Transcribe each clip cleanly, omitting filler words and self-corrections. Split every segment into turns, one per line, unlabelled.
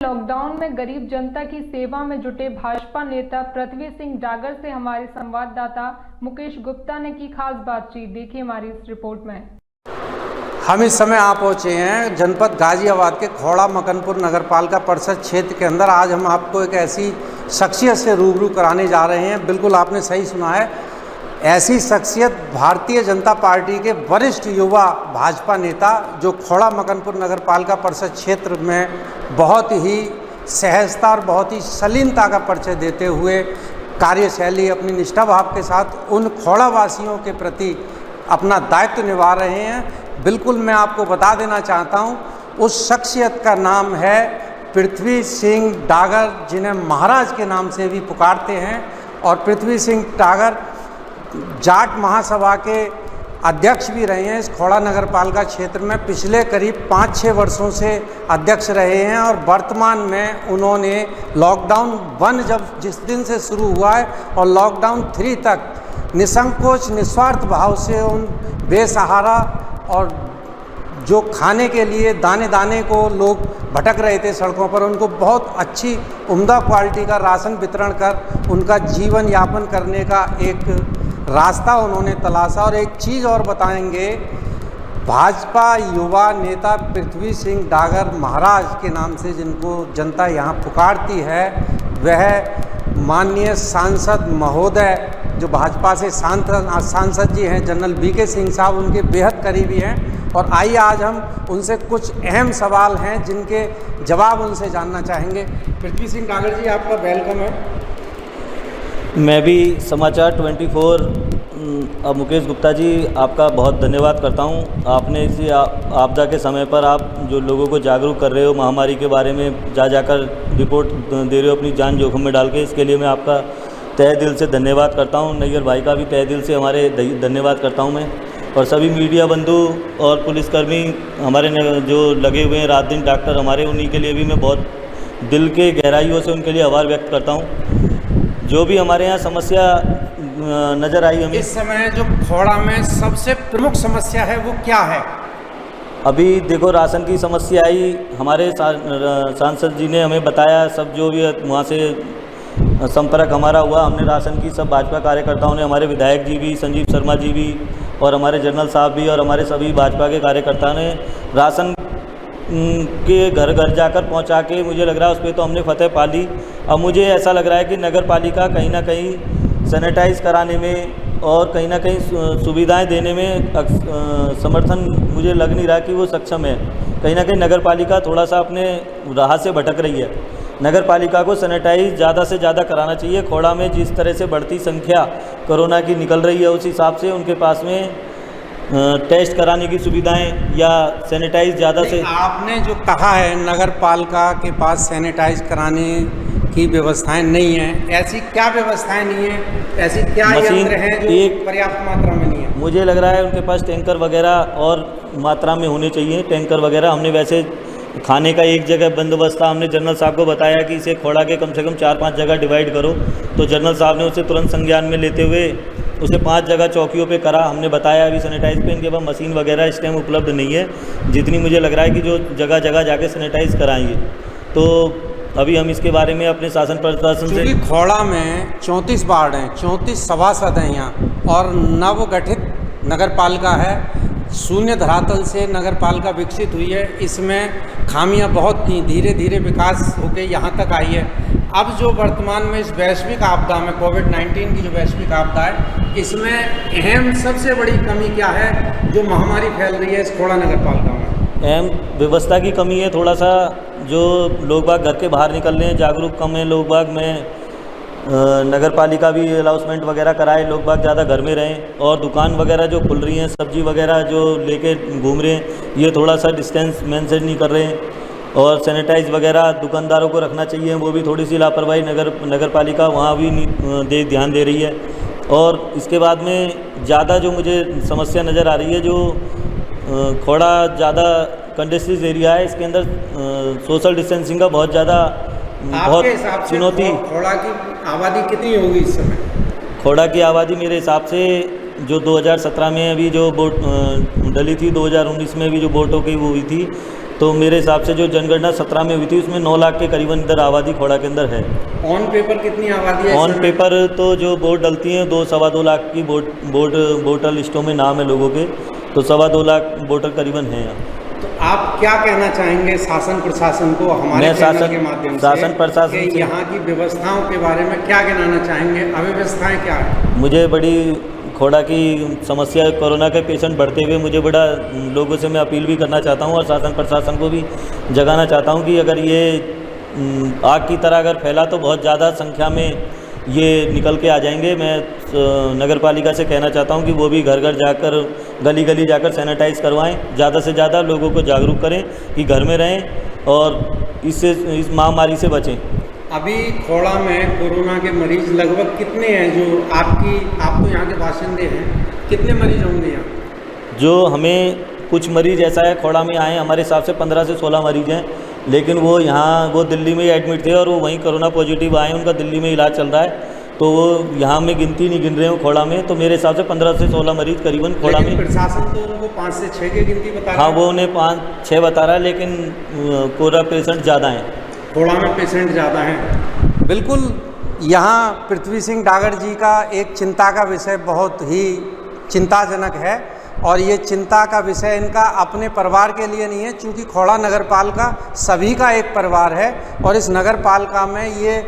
Lockdown में गरीब जनता की सेवा में जुटे भाजपा नेता पृथ्वी सिंह डागर से हमारे संवाददाता मुकेश गुप्ता ने की खास बातचीत। देखिए हमारी इस रिपोर्ट में।
हम इस समय आ पहुँचे हैं जनपद गाजियाबाद के खौड़ा मकनपुर नगरपालिका परिषद क्षेत्र के अंदर। आज हम आपको एक ऐसी शख्सियत से रूबरू कराने जा रहे हैं। बिल्कुल आपने सही सुना है, ऐसी शख्सियत भारतीय जनता पार्टी के वरिष्ठ युवा भाजपा नेता जो खौड़ा मकनपुर नगरपालिका परिषद क्षेत्र में बहुत ही सहजता और बहुत ही शालीनता का परिचय देते हुए कार्यशैली अपनी निष्ठा भाव के साथ उन खौड़ा वासियों के प्रति अपना दायित्व निभा रहे हैं। बिल्कुल मैं आपको बता देना चाहता हूं, उस शख्सियत का नाम है पृथ्वी सिंह डागर, जिन्हें महाराज के नाम से भी पुकारते हैं। और पृथ्वी सिंह डागर जाट महासभा के अध्यक्ष भी रहे हैं इस खौड़ा नगरपालिका क्षेत्र में। पिछले करीब 5-6 वर्षों से अध्यक्ष रहे हैं और वर्तमान में उन्होंने लॉकडाउन 1 जिस दिन से शुरू हुआ है और लॉकडाउन 3 तक निसंकोच निस्वार्थ भाव से उन बेसहारा और जो खाने के लिए दाने दाने को लोग भटक रहे थे सड़कों पर, उनको बहुत अच्छी उम्दा क्वालिटी का राशन वितरण कर उनका जीवन यापन करने का एक रास्ता उन्होंने तलाशा। और एक चीज़ और बताएंगे, भाजपा युवा नेता पृथ्वी सिंह डागर महाराज के नाम से जिनको जनता यहाँ पुकारती है, वह माननीय सांसद महोदय जो भाजपा से सांसद जी हैं जनरल बीके सिंह साहब, उनके बेहद करीबी हैं। और आइए आज हम उनसे कुछ अहम सवाल हैं जिनके जवाब उनसे जानना चाहेंगे। पृथ्वी सिंह डागर जी, आपका वेलकम है।
मैं भी समाचार 24 मुकेश गुप्ता जी आपका बहुत धन्यवाद करता हूं। आपने इसी आपदा के समय पर आप जो लोगों को जागरूक कर रहे हो, महामारी के बारे में जाकर रिपोर्ट दे रहे हो अपनी जान जोखिम में डाल के, इसके लिए मैं आपका तहे दिल से धन्यवाद करता हूं। नैयर भाई का भी तहे दिल से हमारे धन्यवाद करता हूं मैं। और सभी मीडिया बंधु और पुलिसकर्मी हमारे जो लगे हुए हैं रात दिन, डॉक्टर हमारे, उन्हीं के लिए भी मैं बहुत दिल के गहराइयों से उनके लिए आभार व्यक्त करता हूँ। जो भी हमारे यहाँ समस्या नज़र आई हमें
इस समय, जो खौड़ा में सबसे प्रमुख समस्या है वो क्या है?
अभी देखो, राशन की समस्या आई, हमारे सांसद जी ने हमें बताया, सब जो भी वहाँ से संपर्क हमारा हुआ, हमने राशन की सब भाजपा कार्यकर्ताओं ने, हमारे विधायक जी भी, संजीव शर्मा जी भी और हमारे जनरल साहब भी और हमारे सभी भाजपा के कार्यकर्ताओं ने राशन के घर घर जाकर पहुंचा के, मुझे लग रहा है उस पर तो हमने फतेह पा ली। अब मुझे ऐसा लग रहा है कि नगर पालिका कहीं ना कहीं सैनिटाइज़ कराने में और कहीं ना कहीं सुविधाएं देने में समर्थन मुझे लग नहीं रहा कि वो सक्षम है। कहीं ना कहीं नगर पालिका थोड़ा सा अपने राह से भटक रही है। नगर पालिका को सैनिटाइज ज़्यादा से ज़्यादा कराना चाहिए। खौड़ा में जिस तरह से बढ़ती संख्या कोरोना की निकल रही है, उस हिसाब से उनके पास में टेस्ट कराने की सुविधाएं या सैनिटाइज ज़्यादा से।
आपने जो कहा है नगर पालिका के पास सैनिटाइज कराने की व्यवस्थाएं नहीं है, ऐसी क्या व्यवस्थाएं नहीं है, ऐसी क्या यंत्र हैं जो पर्याप्त मात्रा में नहीं है?
मुझे लग रहा है उनके पास टैंकर वगैरह और मात्रा में होने चाहिए, टैंकर वगैरह। हमने वैसे खाने का एक जगह बंदोबस्त था, हमने जनरल साहब को बताया कि इसे खौड़ा के कम से कम 4-5 जगह डिवाइड करो, तो जनरल साहब ने उसे तुरंत संज्ञान में लेते हुए उसे 5 जगह चौकियों पे करा। हमने बताया अभी सैनिटाइज पे इनके पास मशीन वगैरह इस टाइम उपलब्ध नहीं है, जितनी मुझे लग रहा है कि जो जगह जगह जाके सैनिटाइज कराएंगे। तो अभी हम इसके बारे में अपने शासन प्रशासन से,
खौड़ा में 34 वार्ड हैं, 34 सभासद हैं यहाँ और नवगठित नगर पालिका है। शून्य धरातल से नगर पालिका विकसित हुई है। इसमें खामियां बहुत थी, धीरे धीरे विकास होकर यहाँ तक आई है। अब जो वर्तमान में इस वैश्विक आपदा में कोविड-19 की जो वैश्विक आपदा है, इसमें अहम सबसे बड़ी कमी क्या है जो महामारी फैल रही है इस खौड़ा नगर पालिका में?
अहम व्यवस्था की कमी है। थोड़ा सा जो लोग बाग घर के बाहर निकल रहे हैं, जागरूक कम है लोग बाग में। नगर पालिका भी अनाउंसमेंट वगैरह कराए, लोग बाग ज़्यादा घर में रहें। और दुकान वगैरह जो खुल रही हैं, सब्जी वगैरह जो लेके घूम रहे हैं, ये थोड़ा सा डिस्टेंस मेंटेन नहीं कर रहे हैं। और सैनिटाइज वगैरह दुकानदारों को रखना चाहिए, वो भी थोड़ी सी लापरवाही नगर पालिका वहाँ भी ध्यान दे रही है। और इसके बाद में ज़्यादा जो मुझे समस्या नज़र आ रही है, जो खौड़ा ज़्यादा कंजेस्टेड एरिया है, इसके अंदर सोशल डिस्टेंसिंग का बहुत ज़्यादा चुनौती।
खौड़ा की आबादी कितनी होगी इस समय?
खौड़ा की आबादी मेरे हिसाब से जो 2017 में अभी जो वोट डली थी, 2019 में भी जो वोटों की वो हुई थी, तो मेरे हिसाब से जो जनगणना 17 में हुई थी उसमें 9 लाख के करीबन इधर आबादी खोड़ा के अंदर है।
ऑन पेपर कितनी आबादी है?
ऑन पेपर तो जो वोट डलती हैं 2-2.25 लाख की वोटर लिस्टों में नाम है लोगों के, तो 2.25 लाख वोटर करीबन हैं यहाँ।
तो आप क्या कहना चाहेंगे शासन प्रशासन को हमारे चैनल के माध्यम से?
शासन प्रशासन
कि यहाँ की व्यवस्थाओं के बारे में क्या कहना चाहेंगे? अव्यवस्थाएं क्या है?
मुझे बड़ी खोड़ा की समस्या, कोरोना के पेशेंट बढ़ते हुए मुझे बड़ा लोगों से मैं अपील भी करना चाहता हूँ और शासन प्रशासन को भी जगाना चाहता हूँ कि अगर ये आग की तरह अगर फैला तो बहुत ज़्यादा संख्या में ये निकल के आ जाएंगे। मैं नगर पालिका से कहना चाहता हूँ कि वो भी घर घर जाकर, गली गली जाकर सैनिटाइज़ करवाएं, ज़्यादा से ज़्यादा लोगों को जागरूक करें कि घर में रहें और इस महामारी से बचें।
अभी खोड़ा में कोरोना के मरीज लगभग कितने हैं? जो आप तो यहाँ के बाशिंदे हैं, कितने मरीज होंगे यहाँ?
जो हमें कुछ मरीज ऐसा है खोड़ा में आए, हमारे हिसाब से 15 से 16 मरीज हैं, लेकिन वो दिल्ली में ही एडमिट थे और वो वहीं कोरोना पॉजिटिव आए, उनका दिल्ली में इलाज चल रहा है, तो वो यहाँ में गिनती नहीं गिन रहे हूँ खोड़ा में। तो मेरे हिसाब से 15 से 16 मरीज करीबन खोड़ा में।
प्रशासन तो उनको 5 से 6 की गिनती बता रहा है।
हाँ, वो उन्हें 5-6 बता रहा है, लेकिन कोरोना पेशेंट ज़्यादा हैं,
खोड़ा में पेशेंट ज़्यादा हैं। बिल्कुल, यहाँ पृथ्वी सिंह डागर जी का एक चिंता का विषय बहुत ही चिंताजनक है और ये चिंता का विषय इनका अपने परिवार के लिए नहीं है, क्योंकि खोड़ा नगर पालिका सभी का एक परिवार है और इस नगर पालिका में ये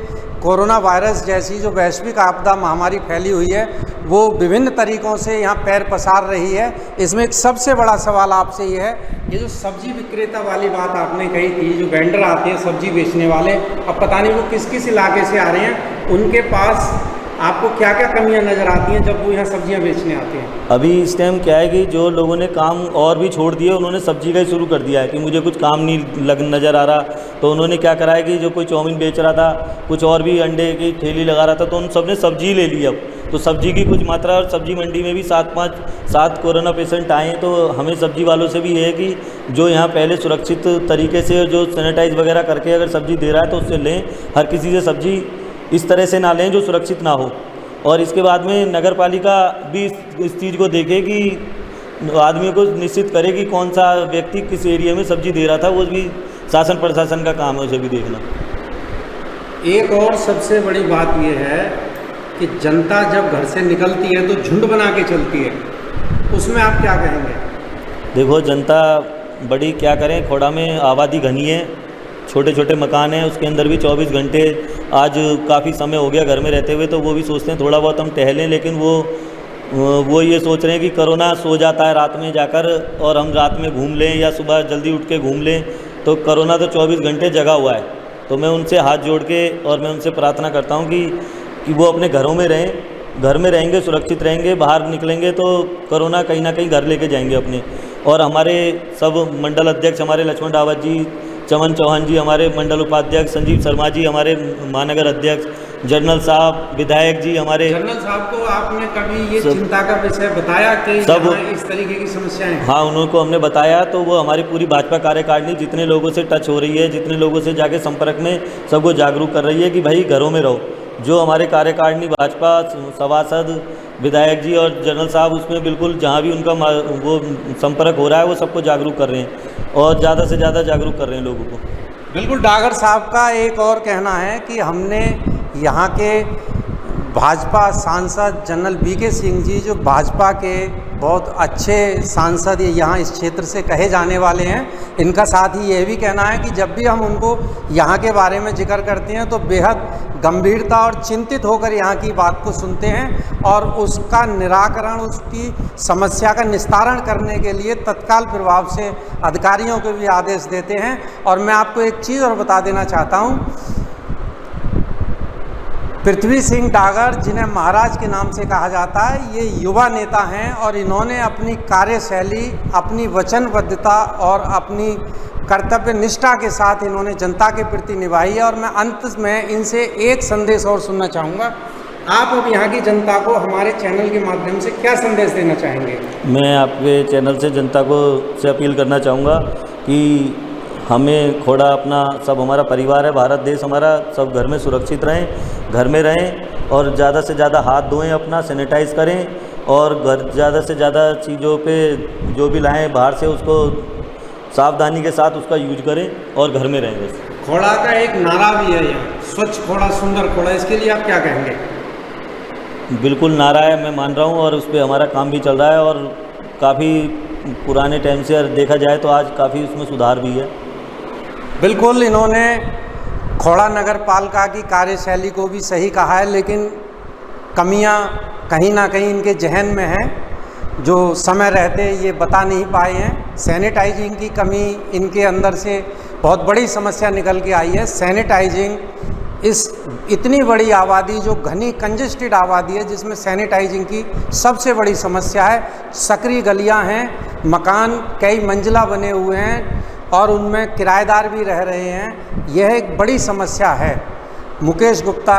कोरोना वायरस जैसी जो वैश्विक आपदा महामारी फैली हुई है वो विभिन्न तरीक़ों से यहाँ पैर पसार रही है। इसमें एक सबसे बड़ा सवाल आपसे ये है, ये जो सब्जी विक्रेता वाली बात आपने कही थी, जो वेंडर आते हैं सब्जी बेचने वाले, अब पता नहीं वो किस किस इलाके से आ रहे हैं, उनके पास आपको क्या क्या कमियां नज़र आती हैं जब वो यहाँ सब्जियां बेचने आते हैं?
अभी इस टाइम क्या है कि जो लोगों ने काम और भी छोड़ दिए, उन्होंने सब्जी का ही शुरू कर दिया है कि मुझे कुछ काम नहीं नज़र आ रहा, तो उन्होंने क्या करा है कि जो कोई चाउमीन बेच रहा था, कुछ और भी अंडे की ठेली लगा रहा था, तो उन सब ने सब्जी ले ली। अब तो सब्जी की कुछ मात्रा, और सब्जी मंडी में भी 7 कोरोना पेशेंट आए। तो हमें सब्जी वालों से भी ये है कि जो यहाँ पहले सुरक्षित तरीके से जो सैनिटाइज वगैरह करके अगर सब्जी दे रहा है तो उससे लें, हर किसी से सब्जी इस तरह से ना लें जो सुरक्षित ना हो। और इसके बाद में नगर पालिका भी इस चीज़ को देखे कि आदमियों को निश्चित करे कि कौन सा व्यक्ति किस एरिया में सब्जी दे रहा था, वो भी शासन प्रशासन का काम है उसे भी देखना।
एक और सबसे बड़ी बात यह है कि जनता जब घर से निकलती है तो झुंड बना के चलती है, उसमें आप क्या कहेंगे?
देखो, जनता बड़ी क्या करें, खोड़ा में आबादी घनी है, छोटे छोटे मकान हैं, उसके अंदर भी 24 घंटे, आज काफ़ी समय हो गया घर में रहते हुए, तो वो भी सोचते हैं थोड़ा बहुत हम टहलें, लेकिन वो ये सोच रहे हैं कि कोरोना सो जाता है रात में जाकर और हम रात में घूम लें या सुबह जल्दी उठ के घूम लें, तो कोरोना तो 24 घंटे जगा हुआ है। तो मैं उनसे हाथ जोड़ के और मैं उनसे प्रार्थना करता हूँ कि वो अपने घरों में रहें, घर में रहेंगे, सुरक्षित रहेंगे, बाहर निकलेंगे तो कोरोना कहीं ना कहीं घर लेके जाएंगे अपने। और हमारे सब मंडल अध्यक्ष, हमारे लक्ष्मण रावत जी, चमन चौहान जी, हमारे मंडल उपाध्यक्ष संजीव शर्मा जी, हमारे महानगर अध्यक्ष, जनरल साहब, विधायक जी, हमारे
जनरल साहब को आपने कभी ये चिंता का विषय बताया कि सब इस तरीके की समस्याएं?
हाँ, उनको हमने बताया, तो वो हमारी पूरी भाजपा कार्यकारिणी जितने लोगों से टच हो रही है, जितने लोगों से जाके संपर्क में, सबको जागरूक कर रही है कि भाई घरों में रहो। जो हमारे कार्यकारिणी भाजपा सभासद, विधायक जी और जनरल साहब, उसमें बिल्कुल जहाँ भी उनका वो संपर्क हो रहा है वो सबको जागरूक कर रहे हैं और ज़्यादा से ज़्यादा जागरूक कर रहे हैं लोगों को।
बिल्कुल, डागर साहब का एक और कहना है कि हमने यहाँ के भाजपा सांसद जनरल बीके सिंह जी, जो भाजपा के बहुत अच्छे सांसद यहाँ इस क्षेत्र से कहे जाने वाले हैं, इनका साथ ही यह भी कहना है कि जब भी हम उनको यहाँ के बारे में जिक्र करते हैं तो बेहद गंभीरता और चिंतित होकर यहाँ की बात को सुनते हैं और उसका निराकरण, उसकी समस्या का निस्तारण करने के लिए तत्काल प्रभाव से अधिकारियों को भी आदेश देते हैं। और मैं आपको एक चीज़ और बता देना चाहता हूँ, पृथ्वी सिंह डागर, जिन्हें महाराज के नाम से कहा जाता है, ये युवा नेता हैं और इन्होंने अपनी कार्यशैली, अपनी वचनबद्धता और अपनी कर्तव्य निष्ठा के साथ इन्होंने जनता के प्रति निभाई है। और मैं अंत में इनसे एक संदेश और सुनना चाहूँगा। आप अब यहाँ की जनता को हमारे चैनल के माध्यम से क्या संदेश देना चाहेंगे?
मैं आपके चैनल से जनता को से अपील करना चाहूँगा कि हमें खोड़ा अपना सब हमारा परिवार है, भारत देश हमारा, सब घर में सुरक्षित रहें, घर में रहें और ज़्यादा से ज़्यादा हाथ धोएं, अपना सैनिटाइज़ करें और घर ज़्यादा से ज़्यादा चीज़ों पे जो भी लाएं बाहर से उसको सावधानी के साथ उसका यूज करें और घर में रहें बस।
खोड़ा का एक नारा भी है यहाँ, स्वच्छ खोड़ा सुंदर खोड़ा, इसके लिए आप क्या कहेंगे?
बिल्कुल नारा है, मैं मान रहा हूँ, और उस पर हमारा काम भी चल रहा है, और काफ़ी पुराने टाइम से देखा जाए तो आज काफ़ी उसमें सुधार भी है।
बिल्कुल, इन्होंने खोड़ा नगर पालिका की कार्यशैली को भी सही कहा है, लेकिन कमियां कहीं ना कहीं इनके जहन में हैं, जो समय रहते ये बता नहीं पाए हैं। सैनिटाइजिंग की कमी इनके अंदर से बहुत बड़ी समस्या निकल के आई है। सैनिटाइजिंग, इस इतनी बड़ी आबादी, जो घनी कंजेस्टेड आबादी है, जिसमें सैनिटाइजिंग की सबसे बड़ी समस्या है। सकरी गलियां हैं, मकान कई मंजिला बने हुए हैं और उनमें किराएदार भी रह रहे हैं। यह एक बड़ी समस्या है। मुकेश गुप्ता।